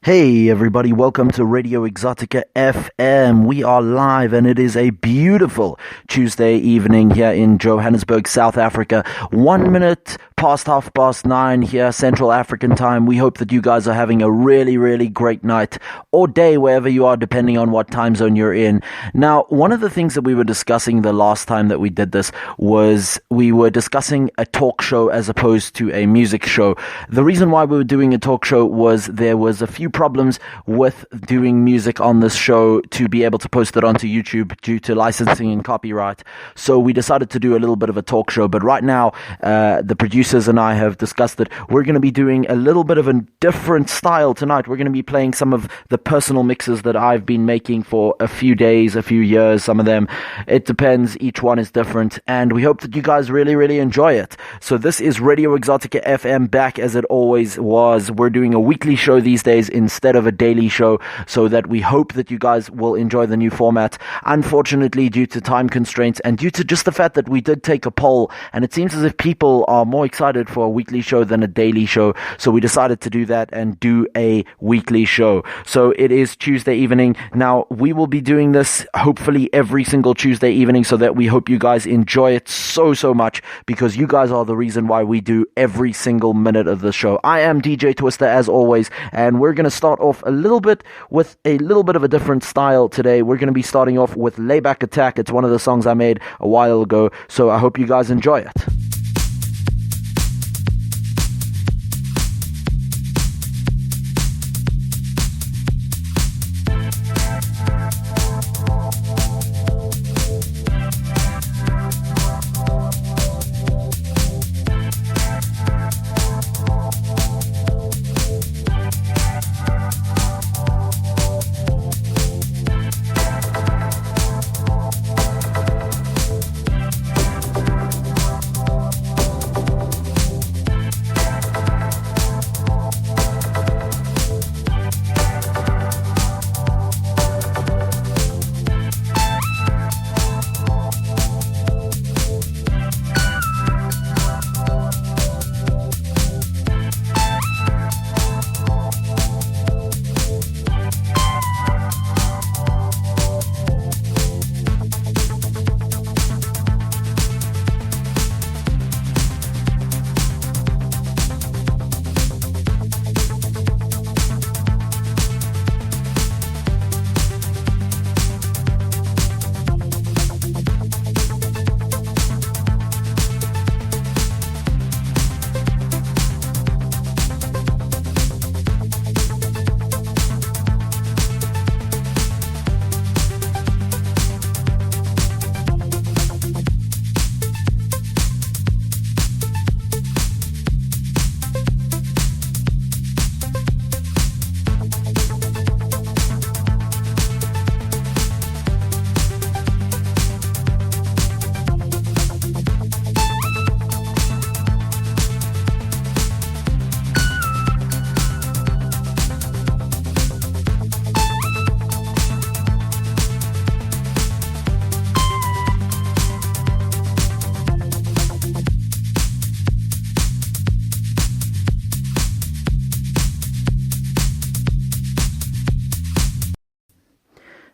Hey everybody, welcome to Radio EXOTICA FM. We are live and it is a beautiful Tuesday evening here in Johannesburg, South Africa. 1 minute past 9:30 here, Central African time. We hope that you guys are having a really great night or day wherever you are, depending on what time zone you're in. Now, one of the things that we were discussing the last time that we did this was we were discussing a talk show as opposed to a music show. The reason why we were doing a talk show was there was a few problems with doing music on this show to be able to post it onto YouTube due to licensing and copyright. So we decided to do a little bit of a talk show. But right now, the producers and I have discussed that we're going to be doing a little bit of a different style tonight. We're going to be playing some of the personal mixes that I've been making for a few days, a few years, some of them. It depends. Each one is different. And we hope that you guys really enjoy it. So this is Radio EXOTICA FM, back as it always was. We're doing a weekly show these days instead of a daily show, so that we hope that you guys will enjoy the new format. Unfortunately, due to time constraints and due to just the fact that we did take a poll, and it seems as if people are more excited for a weekly show than a daily show, so we decided to do that and do a weekly show. So it is Tuesday evening. Now, we will be doing this hopefully every single Tuesday evening, so that we hope you guys enjoy it so much, because you guys are the reason why we do every single minute of the show. I am DJ Twister as always, and we're going to start off a little bit with a little bit of a different style today. We're going to be starting off with Layback Attack. It's one of the songs I made a while ago, so I hope you guys enjoy it.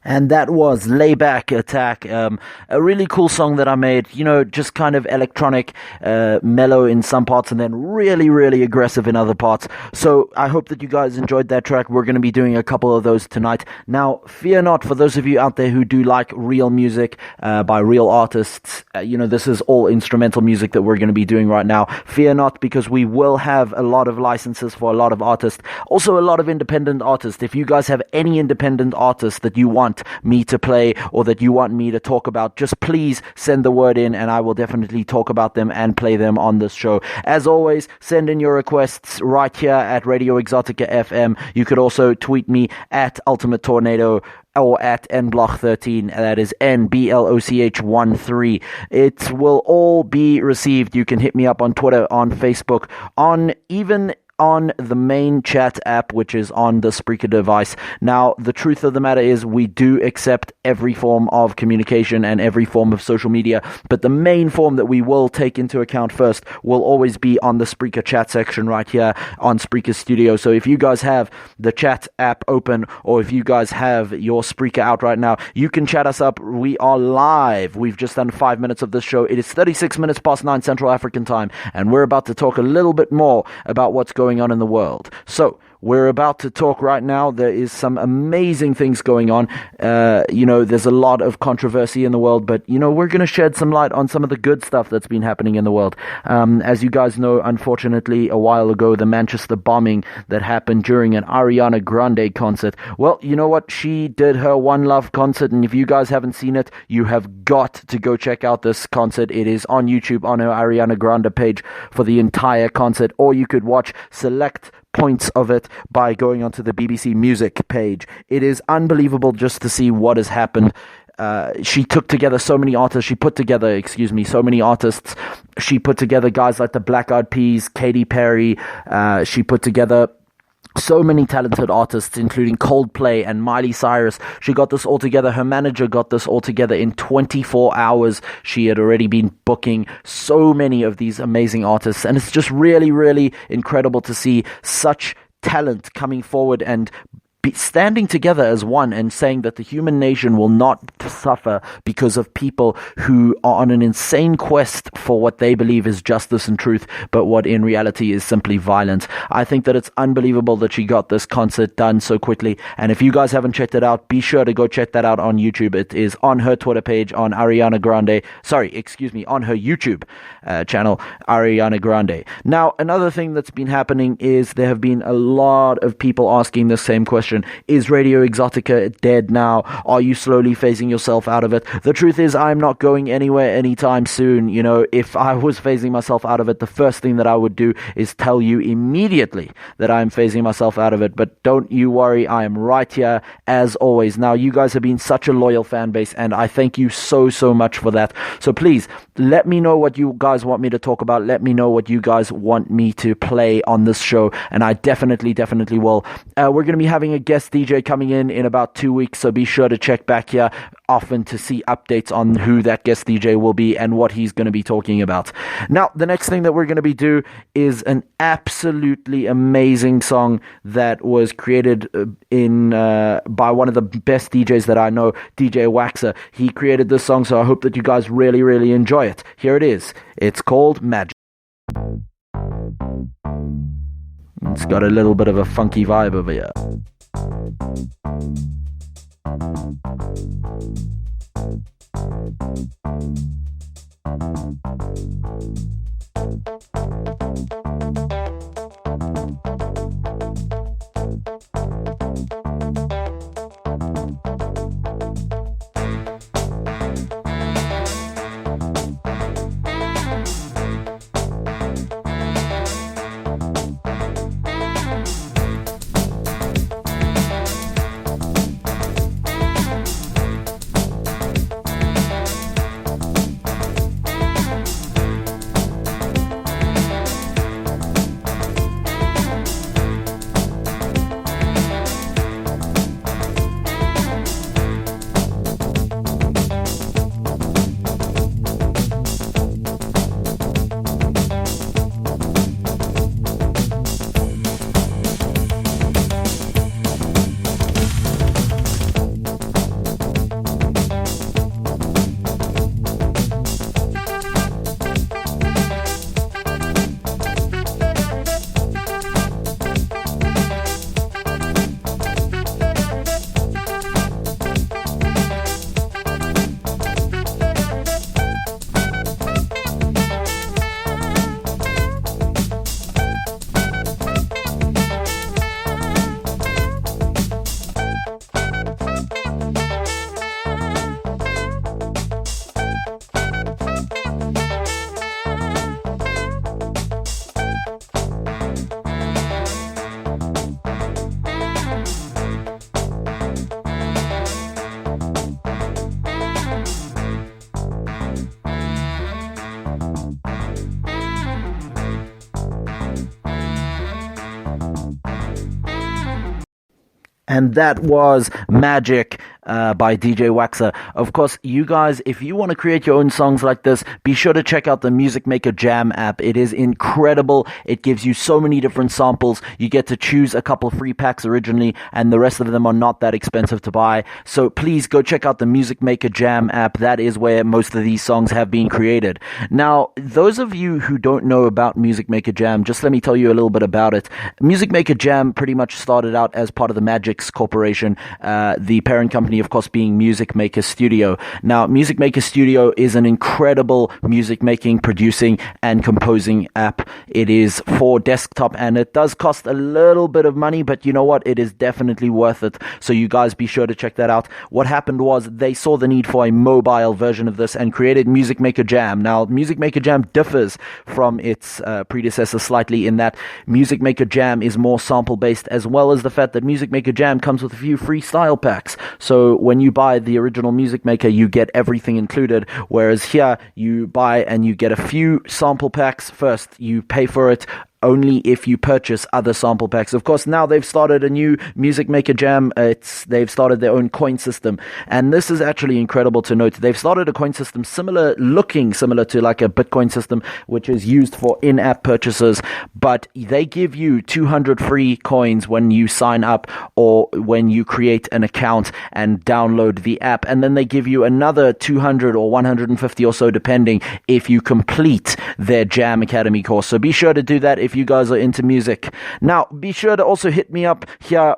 And that was Layback Attack, a really cool song that I made, just kind of electronic, mellow in some parts, and then really aggressive in other parts. So I hope that you guys enjoyed that track. We're going to be doing a couple of those tonight. Now, fear not, for those of you out there who do like real music by real artists, this is all instrumental music that we're going to be doing right now. Fear not, because we will have a lot of licenses for a lot of artists. Also, a lot of independent artists. If you guys have any independent artists that you want me to play or that you want me to talk about, just please send the word in and I will definitely talk about them and play them on this show. As always, send in your requests right here at Radio EXOTICA FM. You could also tweet me at Ultimate Tornado or at nbloch13, that is NBLOCH13. It will all be received. You can hit me up on Twitter, on Facebook, on even on the main chat app, which is on the Spreaker device. Now, the truth of the matter is we do accept every form of communication and every form of social media, but the main form that we will take into account first will always be on the Spreaker chat section right here on Spreaker Studio. So if you guys have the chat app open, or if you guys have your Spreaker out right now, you can chat us up. We are live. We've just done 5 minutes of this show. It is 36 minutes past 9 Central African time, and we're about to talk a little bit more about what's going on in the world. So we're about to talk right now. There is some amazing things going on. There's a lot of controversy in the world, but, we're going to shed some light on some of the good stuff that's been happening in the world. As you guys know, unfortunately, a while ago, the Manchester bombing that happened during an Ariana Grande concert. Well, you know what? She did her One Love concert, and if you guys haven't seen it, you have got to go check out this concert. It is on YouTube on her Ariana Grande page for the entire concert, or you could watch select points of it by going onto the BBC Music page. It is unbelievable just to see what has happened. She took together so many artists. She put together guys like the Black Eyed Peas, Katy Perry. She put together so many talented artists, including Coldplay and Miley Cyrus. She got this all together. Her manager got this all together in 24 hours. She had already been booking so many of these amazing artists. And it's just really, really incredible to see such talent coming forward and standing together as one and saying that the human nation will not suffer because of people who are on an insane quest for what they believe is justice and truth, but what in reality is simply violence. I think that it's unbelievable that she got this concert done so quickly. And if you guys haven't checked it out, be sure to go check that out on YouTube. It is on her Twitter page on on her YouTube channel, Ariana Grande. Now, another thing that's been happening is there have been a lot of people asking the same question. Is Radio Exotica dead now? Are you slowly phasing yourself out of it? The truth is, I'm not going anywhere anytime soon. If I was phasing myself out of it, the first thing that I would do is tell you immediately that I'm phasing myself out of it. But don't you worry, I am right here as always. Now, you guys have been such a loyal fan base, and I thank you so, so much for that. So please, let me know what you guys want me to talk about. Let me know what you guys want me to play on this show, and I definitely will. We're going to be having a guest DJ coming in about 2 weeks, so be sure to check back here often to see updates on who that guest DJ will be and what he's going to be talking about. Now, the next thing that we're going to do is an absolutely amazing song that was created by one of the best DJs that I know, DJ Waxer. He created this song, so I hope that you guys really, really enjoy it. Here it is. It's called Magic. It's got a little bit of a funky vibe over here. And that was Magic by DJ Waxer. Of course, you guys, if you want to create your own songs like this, be sure to check out the Music Maker Jam app. It is incredible. It gives you so many different samples. You get to choose a couple free packs originally, and the rest of them are not that expensive to buy. So please go check out the Music Maker Jam app. That is where most of these songs have been created. Now, those of you who don't know about Music Maker Jam, just let me tell you a little bit about it. Music Maker Jam pretty much started out as part of the Magix Corporation, the parent company, of course, being Music Maker Studio. Now, Music Maker Studio is an incredible music making, producing, and composing app. It is for desktop, and it does cost a little bit of money, but you know what? It is definitely worth it. So you guys be sure to check that out. What happened was they saw the need for a mobile version of this and created Music Maker Jam. Now, Music Maker Jam differs from its predecessor slightly in that Music Maker Jam is more sample-based, as well as the fact that Music Maker Jam comes with a few freestyle packs. So when you buy the original Music Maker, you get everything included, whereas here you buy and you get a few sample packs first. You pay for it only if you purchase other sample packs. Of course, now they've started a new Music Maker Jam. They've started their own coin system, and this is actually incredible to note. They've started a coin system similar to like a Bitcoin system, which is used for in-app purchases, but they give you 200 free coins when you sign up or when you create an account and download the app, and then they give you another 200 or 150 or so, depending, if you complete their Jam Academy course. So be sure to do that if you guys are into music. Now, be sure to also hit me up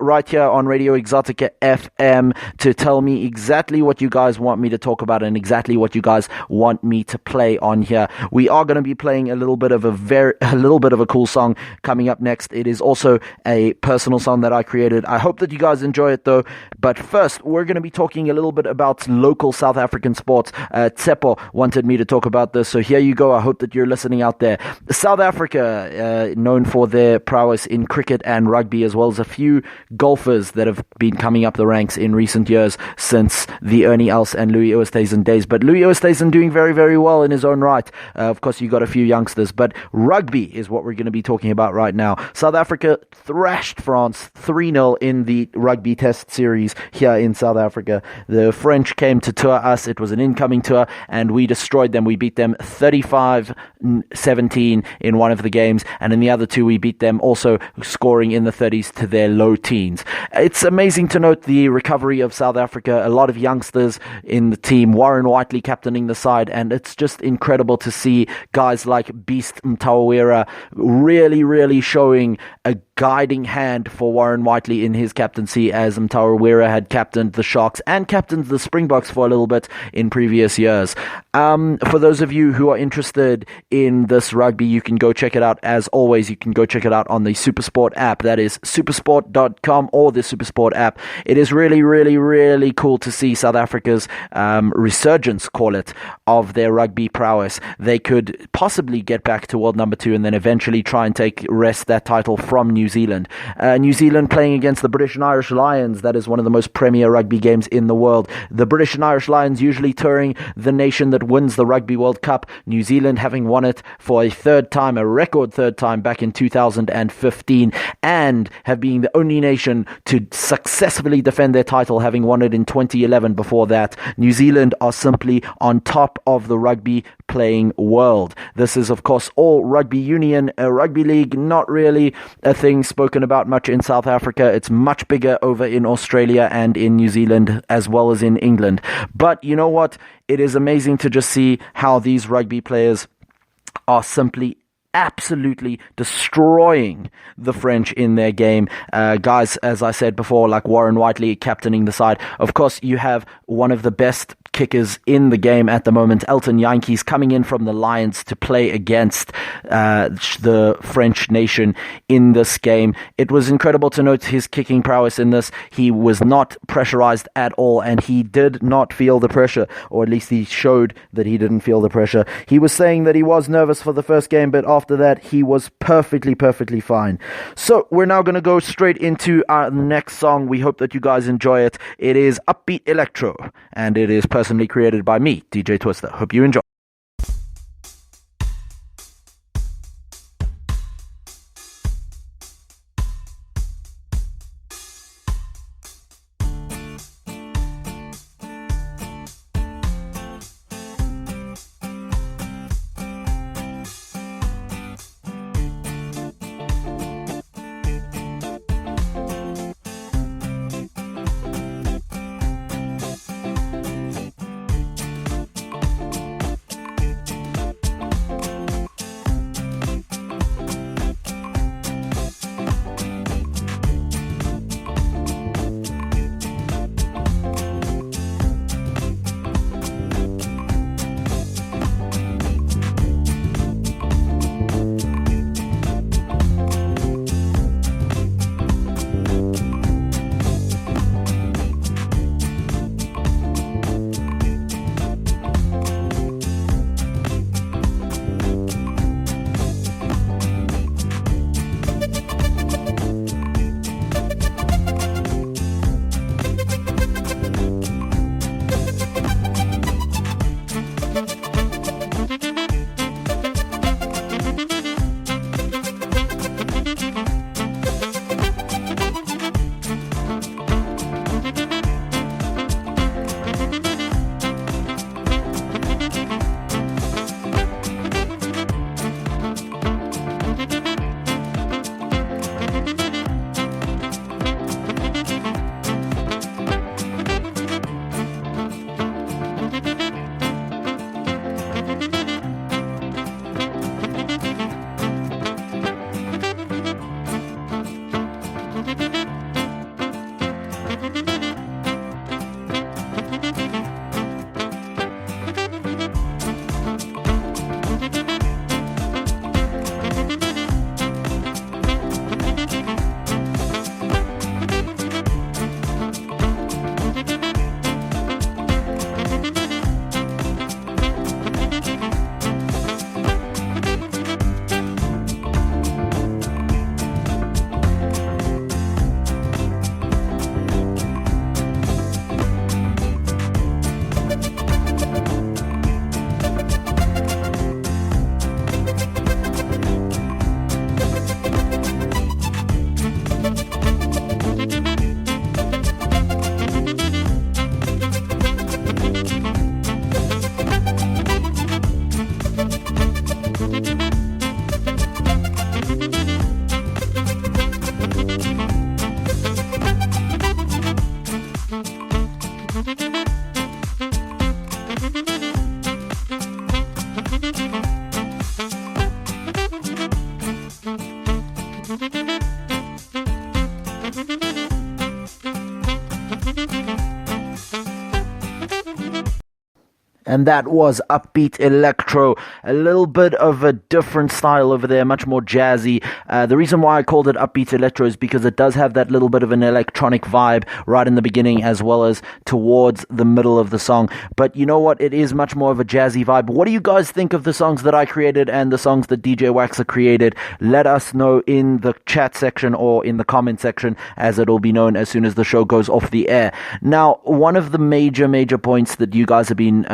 right here on Radio EXOTICA FM to tell me exactly what you guys want me to talk about and exactly what you guys want me to play on here. We are going to be playing a little bit of a cool song coming up next. It is also a personal song that I created. I hope that you guys enjoy it though. But first, we're going to be talking a little bit about local South African sports. Tsepo wanted me to talk about this, so here you go. I hope that you're listening out there. South Africa, known for their prowess in cricket and rugby, as well as a few golfers that have been coming up the ranks in recent years since the Ernie Els and Louis Oosthuizen days. But Louis Oosthuizen doing very, very well in his own right. Of course, you got a few youngsters, but rugby is what we're going to be talking about right now. South Africa thrashed France 3-0 in the rugby test series here in South Africa. The French came to tour us. It was an incoming tour, and we destroyed them. We beat them 35-17 in one of the games, and in the other two, we beat them also scoring in the 30s to their low teens. It's amazing to note the recovery of South Africa. A lot of youngsters in the team, Warren Whiteley captaining the side, and it's just incredible to see guys like Beast Mtawarira really, really showing a guiding hand for Warren Whiteley in his captaincy, as Mtawarira had captained the Sharks and captained the Springboks for a little bit in previous years. For those of you who are interested in this rugby, you can go check it out. As always, you can go check it out on the SuperSport app. That is supersport.com or the SuperSport app. It is really, really, really cool to see South Africa's resurgence, call it, of their rugby prowess. They could possibly get back to world number 2 and then eventually try and wrest that title from New Zealand. New Zealand playing against the British and Irish Lions. That is one of the most premier rugby games in the world. The British and Irish Lions usually touring the nation that wins the Rugby World Cup. New Zealand having won it for a record third time back in 2015, and have been the only nation to successfully defend their title, having won it in 2011 before that. New Zealand are simply on top of the rugby playing world. This is, of course, all rugby union, rugby league, not really a thing spoken about much in South Africa. It's much bigger over in Australia and in New Zealand, as well as in England. But you know what? It is amazing to just see how these rugby players are simply absolutely destroying the French in their game. Guys, as I said before, like Warren Whiteley captaining the side. Of course, you have one of the best kickers in the game at the moment, Elton Yankees, coming in from the Lions to play against the French nation in this game. It was incredible to note his kicking prowess in this. He was not pressurized at all, and he did not feel the pressure, or at least he showed that he didn't feel the pressure. He was saying that he was nervous for the first game, but after that, he was perfectly fine. So we're now going to go straight into our next song. We hope that you guys enjoy it. It is upbeat electro, and it is personally created by me, DJ Twister. Hope you enjoy. And that was upbeat electro, a little bit of a different style over there, much more jazzy. The reason why I called it upbeat electro is because it does have that little bit of an electronic vibe right in the beginning as well as towards the middle of the song. But you know what? It is much more of a jazzy vibe. What do you guys think of the songs that I created and the songs that DJ Waxer created? Let us know in the chat section or in the comment section, as it'll be known as soon as the show goes off the air. Now, one of the major points that you guys have been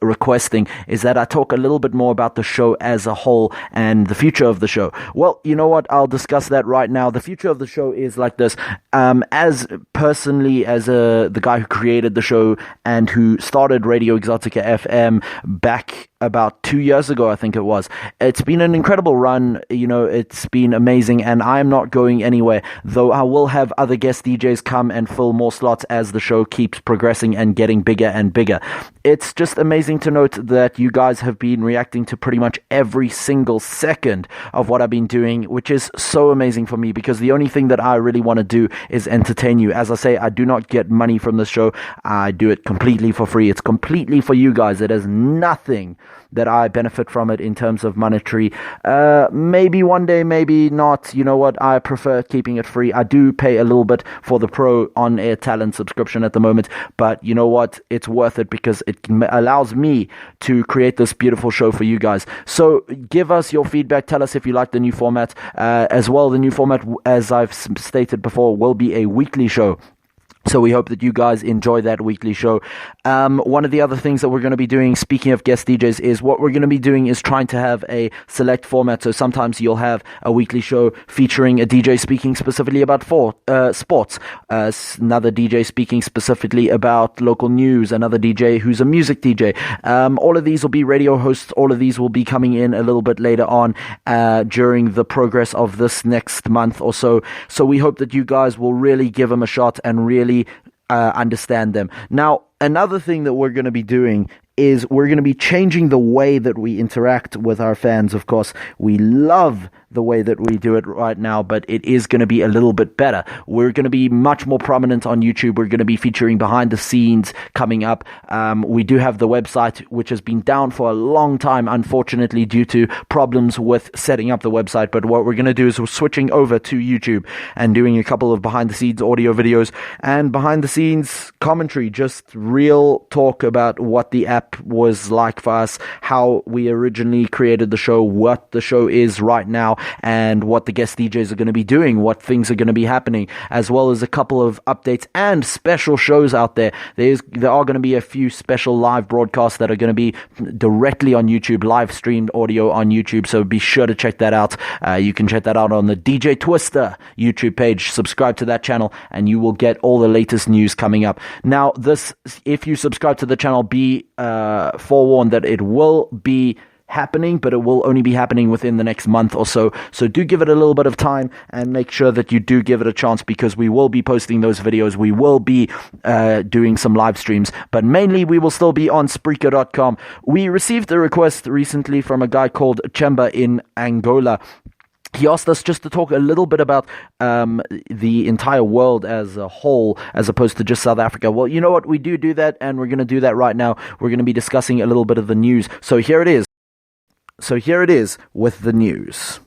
requesting is that I talk a little bit more about the show as a whole and the future of the show. Well, you know what? I'll discuss that right now. The future of the show is like this. As personally, as the guy who created the show and who started Radio Exotica FM back about 2 years ago, I think it was. It's been an incredible run. You know, it's been amazing, and I'm not going anywhere, though I will have other guest DJs come and fill more slots as the show keeps progressing and getting bigger and bigger. It's just amazing to note that you guys have been reacting to pretty much every single second of what I've been doing, which is so amazing for me, because the only thing that I really want to do is entertain you. As I say, I do not get money from the show. I do it completely for free. It's completely for you guys. It has nothing that I benefit from it in terms of monetary. Maybe one day, maybe not. You know what? I prefer keeping it free. I do pay a little bit for the Pro on-air talent subscription at the moment, but you know what? It's worth it because it allows me to create this beautiful show for you guys. So give us your feedback. Tell us if you like the new format. As well, the new format, as I've stated before, will be a weekly show. So we hope that you guys enjoy that weekly show. One of the other things that we're going to be doing, speaking of guest DJs, is what we're going to be doing is trying to have a select format. So sometimes you'll have a weekly show featuring a DJ speaking specifically about sports, another DJ speaking specifically about local news, another DJ who's a music DJ. All of these will be radio hosts. All of these will be coming in a little bit later on during the progress of this next month or so. So we hope that you guys will really give them a shot and really understand them. Now, another thing that we're going to be doing is we're going to be changing the way that we interact with our fans. Of course, we love the way that we do it right now, but it is going to be a little bit better. We're going to be much more prominent on YouTube. We're going to be featuring behind the scenes coming up. We do have the website, which has been down for a long time, unfortunately, due to problems with setting up the website. But what we're going to do is we're switching over to YouTube and doing a couple of behind the scenes audio videos and behind the scenes commentary, just real talk about what the app was like for us, how we originally created the show, what the show is right now, and what the guest DJs are going to be doing, what things are going to be happening, as well as a couple of updates and special shows out there. There are going to be a few special live broadcasts that are going to be directly on YouTube, live streamed audio on YouTube, so be sure to check that out. You can check that out on the DJ Twister YouTube page. Subscribe to that channel and you will get all the latest news coming up. Now, if you subscribe to the channel, be forewarned that it will be happening, but it will only be happening within the next month or so. So do give it a little bit of time and make sure that you do give it a chance, because we will be posting those videos. We will be doing some live streams, but mainly we will still be on Spreaker.com. We received a request recently from a guy called Chemba in Angola. He asked us just to talk a little bit about the entire world as a whole, as opposed to just South Africa. Well, you know what? We do that, and we're going to do that right now. We're going to be discussing a little bit of the news. So here it is. With the news.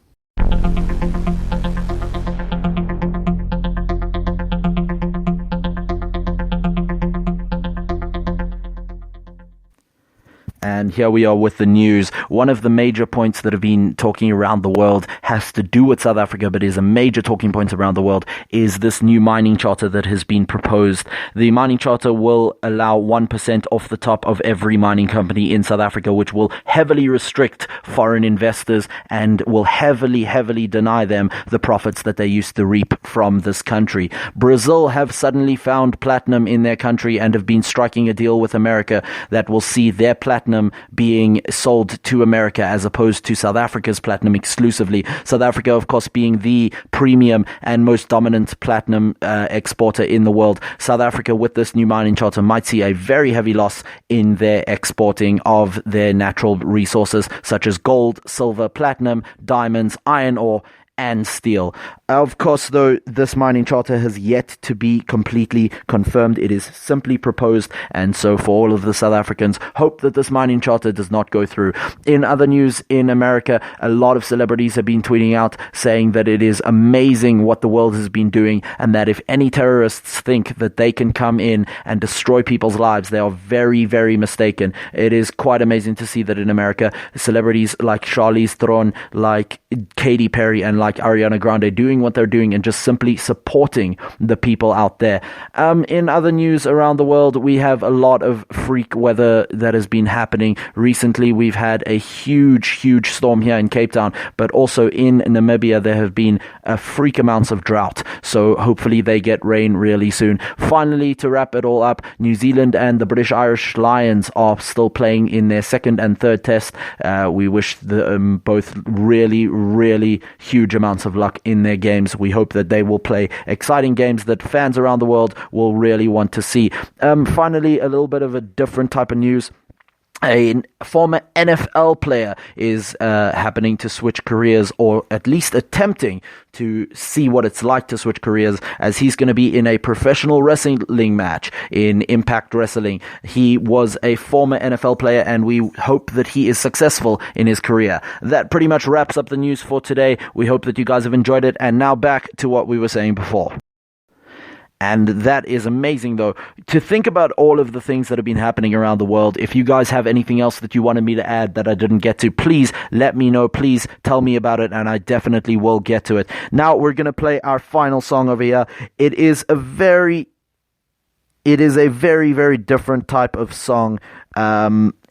And here we are with the news. One of the major points that have been talking around the world has to do with South Africa, but is a major talking point around the world, is this new mining charter that has been proposed. The mining charter will allow 1% off the top of every mining company in South Africa, which will heavily restrict foreign investors and will heavily deny them the profits that they used to reap from this country. Brazil have suddenly found platinum in their country and have been striking a deal with America that will see their platinum being sold to America as opposed to South Africa's platinum exclusively. South Africa, of course, being the premium and most dominant platinum exporter in the world. South Africa, with this new mining charter, might see a very heavy loss in their exporting of their natural resources such as gold, silver, platinum, diamonds, iron ore, and steel. Of course, though, this mining charter has yet to be completely confirmed. It is simply proposed, and so for all of the South Africans, hope that this mining charter does not go through. In other news in America, a lot of celebrities have been tweeting out saying that it is amazing what the world has been doing, and that if any terrorists think that they can come in and destroy people's lives, they are very, very mistaken. It is quite amazing to see that in America, celebrities like Charlize Theron, like Katy Perry, and like Ariana Grande doing what they're doing and just simply supporting the people out there. In other news around the world, we have a lot of freak weather that has been happening recently. We've had a huge storm here in Cape Town, but also in Namibia there have been freak amounts of drought, so hopefully they get rain really soon. Finally, to wrap it all up, New Zealand and the British Irish Lions are still playing in their second and third test. We wish them both really huge amounts of luck in their games. We hope that they will play exciting games that fans around the world will really want to see. Finally, a little bit of a different type of news. A former NFL player is happening to switch careers, or at least attempting to see what it's like to switch careers, as he's going to be in a professional wrestling match in Impact Wrestling. He was a former NFL player, and we hope that he is successful in his career. That pretty much wraps up the news for today. We hope that you guys have enjoyed it, and now back to what we were saying before. And that is amazing, though, to think about all of the things that have been happening around the world. If you guys have anything else that you wanted me to add that I didn't get to, please let me know. Please tell me about it, and I definitely will get to it. Now we're going to play our final song over here. It is a very, very different type of song.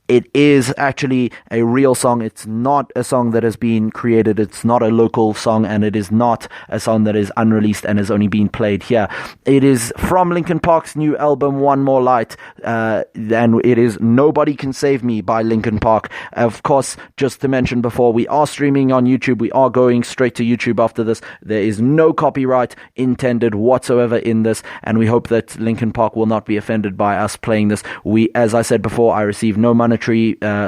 It is actually a real song. It's not a song that has been created. It's not a local song, and it is not a song that is unreleased and has only been played here. It is from Linkin Park's new album, One More Light, and it is Nobody Can Save Me by Linkin Park. Of course, just to mention before, we are streaming on YouTube. We are going straight to YouTube after this. There is no copyright intended whatsoever in this, and we hope that Linkin Park will not be offended by us playing this. As I said before, I receive no monetary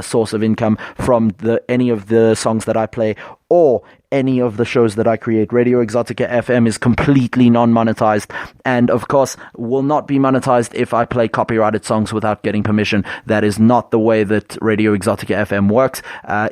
source of income from any of the songs that I play or any of the shows that I create. Radio Exotica FM is completely non-monetized, and of course will not be monetized if I play copyrighted songs without getting permission. That is not the way that Radio Exotica FM works.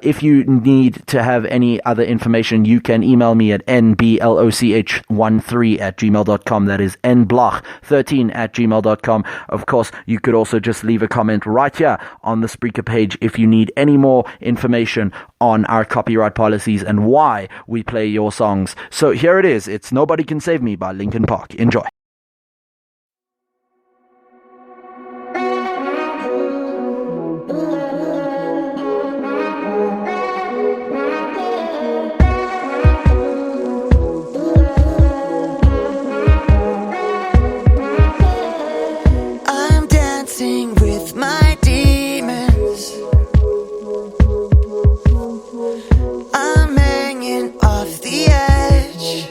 If you need to have any other information, you can email me at nbloch13@gmail.com. That is nbloch13@gmail.com. Of course, you could also just leave a comment right here on the Spreaker page if you need any more information on our copyright policies and why we play your songs. So here it is. It's Nobody Can Save Me by Linkin Park. Enjoy. I'm dancing with my demons. I'm hanging off the edge.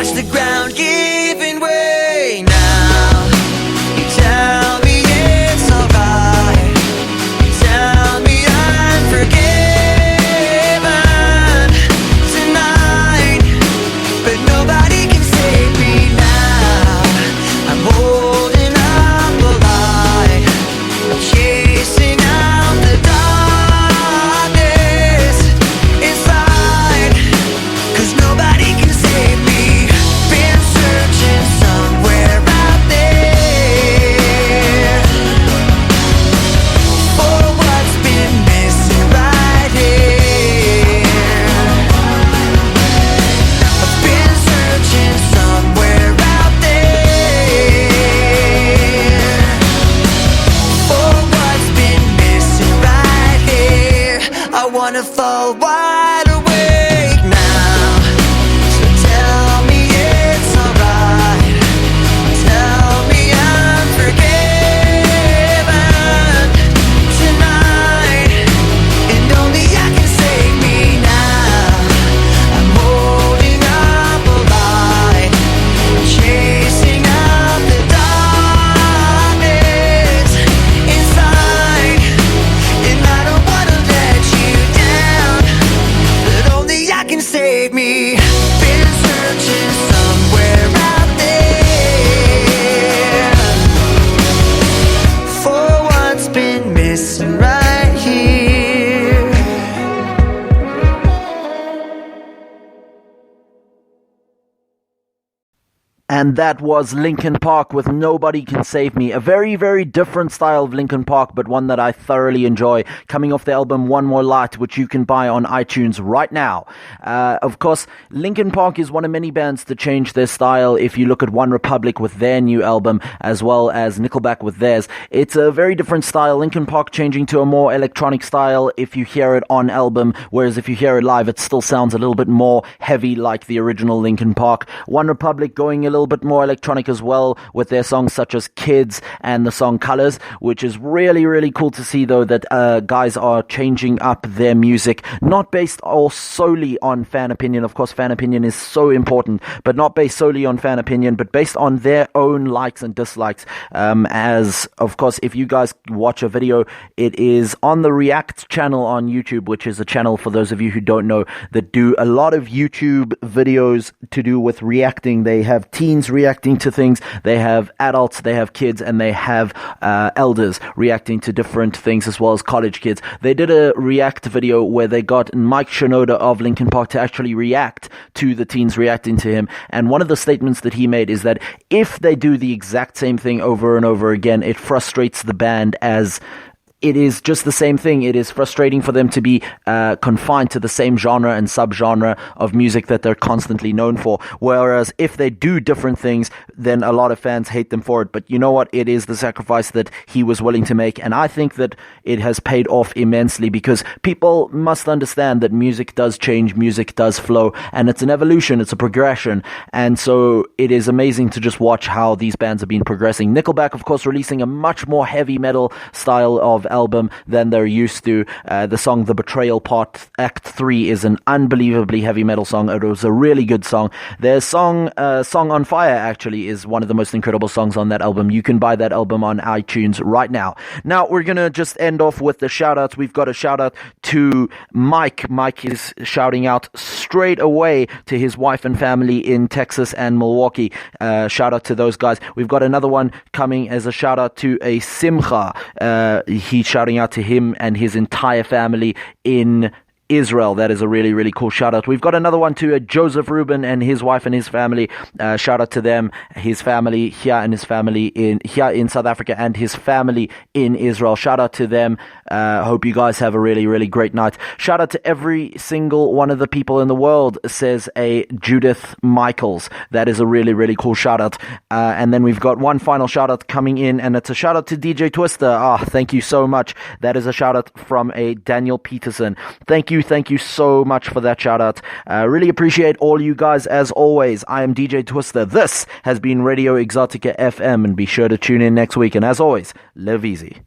watch the ground giving way now. You tell me it's alright. You tell me I'm forgiven tonight, but nobody can save me now. I'm holding up a light, chasing out the darkness inside, 'cause nobody can save me. Been searching somewhere out there for what's been missing right here. I've been searching somewhere out there for what's been missing right here. I wanna fall wide awake now. So tell me it's alright. Tell me I'm forgiven tonight, and only I can save me now. I'm holding up a light, chasing out the darkness inside, and I don't wanna let you down, but only I can save me. Been searching somewhere out there for what's been missing right here. And that was Linkin Park with Nobody Can Save Me. A very, very different style of Linkin Park, but one that I thoroughly enjoy. Coming off the album One More Light, which you can buy on iTunes right now. Of course, Linkin Park is one of many bands to change their style. If you look at One Republic with their new album, as well as Nickelback with theirs, it's a very different style. Linkin Park changing to a more electronic style if you hear it on album, whereas if you hear it live, it still sounds a little bit more heavy like the original Linkin Park. One Republic going a little bit more electronic as well with their songs such as Kids and the song Colors, which is really, really cool to see though that guys are changing up their music, not based all solely on fan opinion. Of course, fan opinion is so important, but not based solely on fan opinion, but based on their own likes and dislikes. As of course, if you guys watch a video, it is on the React channel on YouTube, which is a channel, for those of you who don't know, that do a lot of YouTube videos to do with reacting. They have teens reacting to things, they have adults, they have kids, and they have elders reacting to different things, as well as college kids. They did a react video where they got Mike Shinoda of Linkin Park to actually react to the teens reacting to him, and one of the statements that he made is that if they do the exact same thing over and over again, it frustrates the band, as it is just the same thing. It is frustrating for them to be confined to the same genre and subgenre of music that they're constantly known for. Whereas if they do different things, then a lot of fans hate them for it. But you know what? It is the sacrifice that he was willing to make. And I think that it has paid off immensely, because people must understand that music does change, music does flow, and it's an evolution, it's a progression. And so it is amazing to just watch how these bands have been progressing. Nickelback, of course, releasing a much more heavy metal style of album than they're used to. The song The Betrayal Part Act 3 is an unbelievably heavy metal song. It was a really good song. Their song On Fire actually is one of the most incredible songs on that album. You can buy that album on iTunes right now. Now we're gonna just end off with the shout outs. We've got a shout out to Mike. Mike is shouting out straight away to his wife and family in Texas and Milwaukee. Shout out to those guys. We've got another one coming as a shout out to a Simcha. He's shouting out to him and his entire family in Israel. That is a really, really cool shout out. We've got another one to Joseph Rubin and his wife and his family. Shout out to them, his family here and his family here in South Africa, and his family in Israel. Shout out to them. Hope you guys have a really, really great night. Shout out to every single one of the people in the world, says a Judith Michaels. That is a really, really cool shout out. And then we've got one final shout out coming in, and it's a shout out to DJ Twister. Thank you so much. That is a shout out from a Daniel Peterson. Thank you so much for that shout out. Really appreciate all you guys as always. I am DJ Twister. This has been Radio Exotica FM, and be sure to tune in next week. And as always, live easy.